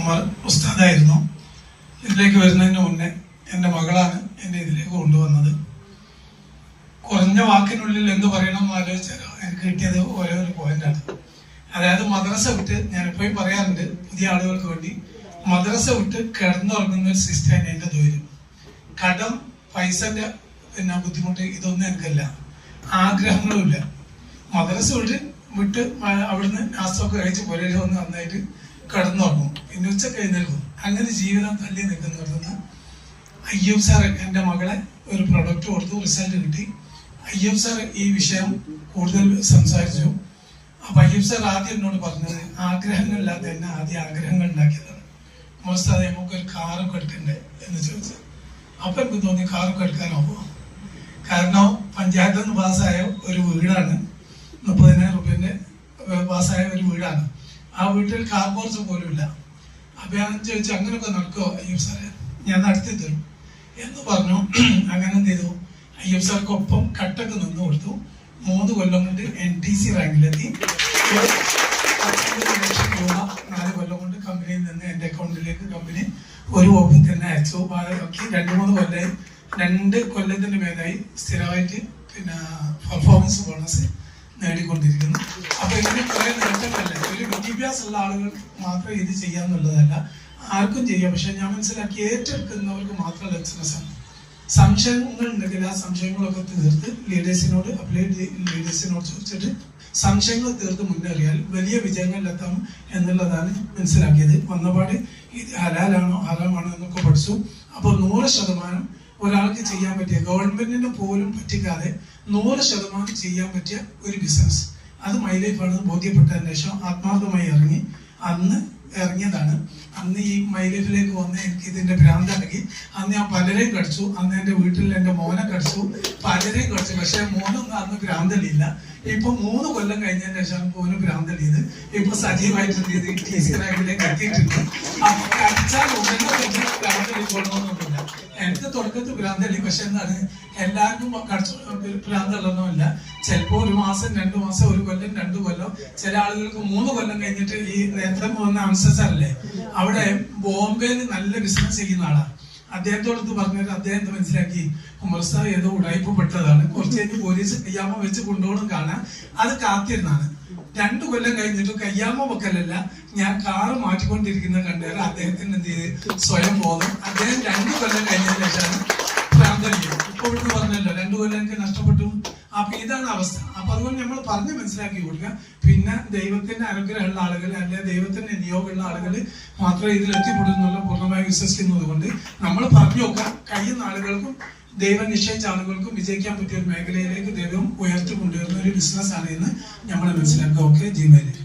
ഉമർ ഉസ്താദായിരുന്നു. ഇതിലേക്ക് വരുന്നതിന് മുന്നേ എൻ്റെ മകളാണ് എന്നെ ഇതിലേക്ക് കൊണ്ടുവന്നത്. കുറഞ്ഞ വാക്കിനുള്ളിൽ എന്ത് പറയണം എന്ന് ആലോചിച്ചാൽ എനിക്ക് കിട്ടിയത് ഒരേ ഒരു പോയിന്റാണ്. അതായത് മദ്രസ വിട്ട്, ഞാൻ എപ്പോഴും പറയാറുണ്ട് പുതിയ ആളുകൾക്ക് വേണ്ടി, മദ്രസ വിട്ട് കിടന്നുറങ്ങുന്ന ഒരു സിസ്റ്റം എൻ്റെ തൊഴിലും. കടം, പൈസന്റെ ബുദ്ധിമുട്ട് ഇതൊന്നും എനിക്കല്ല, ആഗ്രഹങ്ങളും ഇല്ല. മദ്രസ വിട്ട് അവിടുന്ന് നാസ്തൊക്കെ കഴിച്ച് പുരയിൽ വന്ന് നന്നായിട്ട് കിടന്നുറങ്ങും, പിന്നെ ഉച്ചക്ക് എഴുന്നേൽക്കും. അങ്ങനെ ജീവിതം തള്ളി നിൽക്കുന്നിടത്തുനിന്ന് അയ്യൂബ് സാർ എൻ്റെ മകളെ ഒരു പ്രൊഡക്റ്റ് കൊടുത്തു, റിസൾട്ട് കിട്ടി. അയ്യൂബ് സാർ ഈ വിഷയം കൂടുതൽ സംസാരിച്ചു. അപ്പൊ അയ്യൂബ് സാർ ആദ്യം എന്നോട് പറഞ്ഞത്, ആഗ്രഹങ്ങളില്ലാതെ തന്നെ ആദ്യം ആഗ്രഹങ്ങൾ ഉണ്ടാക്കിയതാണ്. മോസ്താദെ നമുക്കൊരു കാറൊക്കെ എടുക്കണ്ടേ എന്ന് ചോദിച്ചു. അപ്പൊ എനിക്ക് തോന്നി കാറൊക്കെ എടുക്കാനാവോ? കാരണം പഞ്ചായത്തിൽ നിന്ന് പാസ്സായ ഒരു വീടാണ്, 30,000 രൂപന്റെ പാസ്സായ ഒരു വീടാണ്. ആ വീട്ടിൽ കാർ പോർച്ച് പോലും ഇല്ല. അപ്പൊ ഞാൻ ചോദിച്ചു, അങ്ങനെയൊക്കെ നടക്കുമോ അയ്യൂബ് സാറെ? ഞാൻ നടത്തി തരും എന്ന് പറഞ്ഞു. അങ്ങനെ എന്ത് ചെയ്തു, അയ്യൂബ് സാർക്കൊപ്പം കട്ടൊക്കെ നിന്ന് കൊടുത്തു. 3 കൊല്ലം കൊണ്ട് NTC റാങ്കിലെത്തി. 10 ലക്ഷം രൂപ 4 കൊല്ലം കൊണ്ട് കമ്പനിയിൽ നിന്ന് എൻ്റെ അക്കൗണ്ടിലേക്ക് കമ്പനി ഒരു വകുപ്പിൽ തന്നെ അയച്ചു. 2-3 കൊല്ലമായി, 2 കൊല്ലത്തിന് മേലായി സ്ഥിരമായിട്ട് പെർഫോമൻസ് ബോണസ് നേടിക്കൊണ്ടിരിക്കുന്നു. അപ്പൊ ഇതിന് കുറെ നേട്ടമല്ല, ഒരു വിദ്യാഭ്യാസമുള്ള ആളുകൾ മാത്രം ഇത് ചെയ്യാന്നുള്ളതല്ല, ആർക്കും ചെയ്യാം. പക്ഷെ ഞാൻ മനസ്സിലാക്കി ഏറ്റെടുക്കുന്നവർക്ക് മാത്രം ബിസിനസ്സാണ്. സംശയങ്ങൾ ഉണ്ടെങ്കിൽ ആ സംശയങ്ങളൊക്കെ തീർത്ത് അപ്ലൈഡ് ലീഡേഴ്സിനോട് ചോദിച്ചിട്ട് സംശയങ്ങൾ തീർത്ത് മുന്നേറിയാൽ വലിയ വിജയങ്ങളിലെത്താം എന്നുള്ളതാണ് മനസ്സിലാക്കിയത്. വന്നപാട് ഇത് ഹലാലാണോ ഹറാമാണോ എന്നൊക്കെ പഠിച്ചു. അപ്പോൾ 100% ഒരാൾക്ക് ചെയ്യാൻ പറ്റിയ, ഗവൺമെന്റിന് പോലും പറ്റിക്കാതെ 100% ചെയ്യാൻ പറ്റിയ ഒരു ബിസിനസ്, അത് മൈ ലൈഫാണെന്ന് ബോധ്യപ്പെട്ടതിന് ശേഷം ആത്മാർത്ഥമായി ഇറങ്ങിയതാണ്. അന്ന് ഈ മൈ ലൈഫിലേക്ക് വന്ന് എനിക്ക് ഇതിന്റെ ഭ്രാന്തടക്കി. അന്ന് ഞാൻ പലരെയും കടിച്ചു. അന്ന് എൻ്റെ വീട്ടിൽ എൻ്റെ മോനെ കടിച്ചു, പലരെയും കടിച്ചു. പക്ഷെ മോനൊന്നും അന്ന് ഭ്രാന്തലില്ല. ഇപ്പൊ 3 കൊല്ലം കഴിഞ്ഞതിന് ശേഷം മോന് ഭ്രാന്തലിയത്. ഇപ്പൊ സജീവമായിട്ട് TC റാങ്കിലേക്ക് എത്തിയിട്ടുണ്ട്. അപ്പൊ കടിച്ചാൽ ഉടനെ ഭ്രാന്തലിക്കൊള്ളണമെന്നൊന്നുമില്ല. എനിക്ക് തുടക്കത്തിൽ ഭ്രാന്തലി, പക്ഷെ എന്താണ്, എല്ലാവർക്കും ഭ്രാന്തള്ളൊന്നുമില്ല. ചിലപ്പോ 1 മാസം 2 മാസം 1 കൊല്ലം 2 കൊല്ലം, ചില ആളുകൾക്ക് 3 കൊല്ലം കഴിഞ്ഞിട്ട്. ഈ നേരത്തെ പോകുന്ന അംസസറല്ലേ, അവിടെ ബോംബെയിൽ നല്ല ബിസിനസ് ചെയ്യുന്ന ആളാണ്. അദ്ദേഹത്തോടത്ത് പറഞ്ഞിട്ട് അദ്ദേഹം മനസ്സിലാക്കി, ഉമർസാ ഏതോ ഉടായ്പപ്പെട്ടതാണ്, കുറച്ച് കഴിഞ്ഞ് പോലീസ് കയ്യാമ വെച്ച് കൊണ്ടുപോകണം കാണാൻ. അത് കാത്തിരുന്നാണ്. 2 കൊല്ലം കഴിഞ്ഞിട്ട് കയ്യാമ വെക്കലല്ല, ഞാൻ കാറ് മാറ്റിക്കൊണ്ടിരിക്കുന്ന കണ്ടേരം അദ്ദേഹത്തിന് എന്ത് ചെയ്ത് സ്വയം ബോധം. അദ്ദേഹം 2 കൊല്ലം കഴിഞ്ഞതിന് ശേഷമാണ് ഭ്രാന്തലിയോ. ഇപ്പൊ ഇവിടുന്ന് പറഞ്ഞല്ലോ 2 കൊല്ലം എനിക്ക് നഷ്ടപ്പെട്ടു. അപ്പൊ ഇതാണ് അവസ്ഥ. അപ്പൊ അതുകൊണ്ട് നമ്മൾ പറഞ്ഞ് മനസ്സിലാക്കി കൊടുക്കുക. പിന്നെ ദൈവത്തിന്റെ അനുഗ്രഹമുള്ള ആളുകൾ, അല്ലെങ്കിൽ ദൈവത്തിന്റെ നിയോഗമുള്ള ആളുകൾ മാത്രമേ ഇതിൽ എത്തിപ്പെടുന്നുള്ള പൂർണ്ണമായി വിശ്വസിക്കുന്നത് കൊണ്ട് നമ്മൾ പറഞ്ഞു നോക്കാം. കഴിയുന്ന ആളുകൾക്കും ദൈവം നിശ്ചയിച്ച ആളുകൾക്കും വിജയിക്കാൻ പറ്റിയ ഒരു മേഖലയിലേക്ക് ദൈവം ഉയർത്തി കൊണ്ടുവരുന്ന ഒരു ബിസിനസ് ആണ് എന്ന് നമ്മൾ മനസ്സിലാക്കുക. Okay, Gmail.